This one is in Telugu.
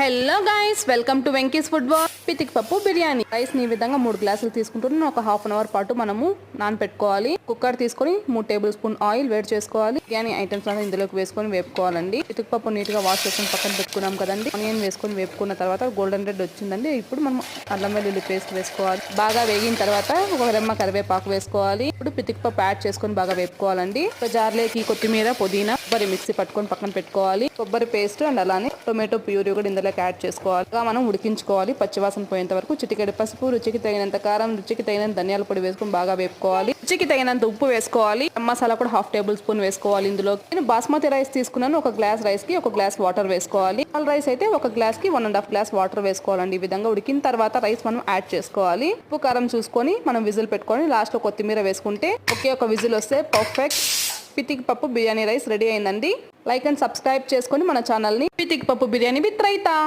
Hello guys, welcome to Venky's food ball. పితిక్ పప్పు బిర్యానీ రైస్ ని ఈ విధంగా 3 గ్లాసులు తీసుకుంటున్నాను. ఒక హాఫ్ అన్ అవర్ పాటు మనము నానబెట్టుకోవాలి. కుక్కర్ తీసుకొని 3 టేబుల్ స్పూన్ ఆయిల్ వేడి చేసుకోవాలి. బిర్యానీ ఐటమ్స్ అంతా ఇందులోకి వేసుకొని వేపుకోవాలండి. పితిక్ పప్పు నీట్ గా వాష్ చేసుకొని పక్కన పెట్టుకున్నాం కదండి. ఆనియన్ వేసుకొని వేపుకున్న తర్వాత గోల్డెన్ రెడ్ వచ్చిందండి. ఇప్పుడు మనం అల్లం వెల్లుల్లి పేస్ట్ వేసుకోవాలి. బాగా వేగిన తర్వాత ఒక రెమ్మ కరివేపాకు వేసుకోవాలి. ఇప్పుడు పితిక్ పప్పు యాడ్ చేసుకొని బాగా వేపుకోవాలండి. ఒక జార్లోకి కొత్తిమీర, పుదీనా, కొబ్బరి మిక్సీ పట్టుకొని పక్కన పెట్టుకోవాలి. కొబ్బరి పేస్ట్ అండ్ అలానే టొమాటో ప్యూరీ కూడా ఇందులోకి యాడ్ చేసుకోవాలి. మనం ఉడికించుకోవాలి పచ్చివాసన పోయేంత వరకు. చిటికెడు పసుపు, రుచికి తగినంత కారం, రుచికి తగినంత ధనియాల పొడి వేసుకొని బాగా వేపుకోవాలి. రుచికి తగినంత ఉప్పు వేసుకోవాలి. మసాలా కూడా హాఫ్ టేబుల్ స్పూన్ వేసుకోవాలి. ఇందులో నేను బాస్మతి రైస్ తీసుకున్నాను. ఒక గ్లాస్ రైస్ కి 1 గ్లాస్ వాటర్ వేసుకోవాలి. నార్మల్ రైస్ అయితే 1 గ్లాస్ కి 1.5 గ్లాస్ వాటర్ వేసుకోవాలండి. ఈ విధంగా ఉడికిన తర్వాత రైస్ మనం యాడ్ చేసుకోవాలి. ఉప్పు కారం చూసుకొని మనం విజిల్ పెట్టుకొని లాస్ట్ లో కొత్తిమీర వేసుకుంటే ఒక విజిల్ వస్తే పర్ఫెక్ట్ పితిక్ పప్పు బిర్యానీ రైస్ రెడీ అయిందండి. లైక్ అండ్ సబ్స్క్రైబ్ చేసుకొని మన ఛానల్ ని పితిక్ పప్పు బిర్యానీ విత్ రైతా.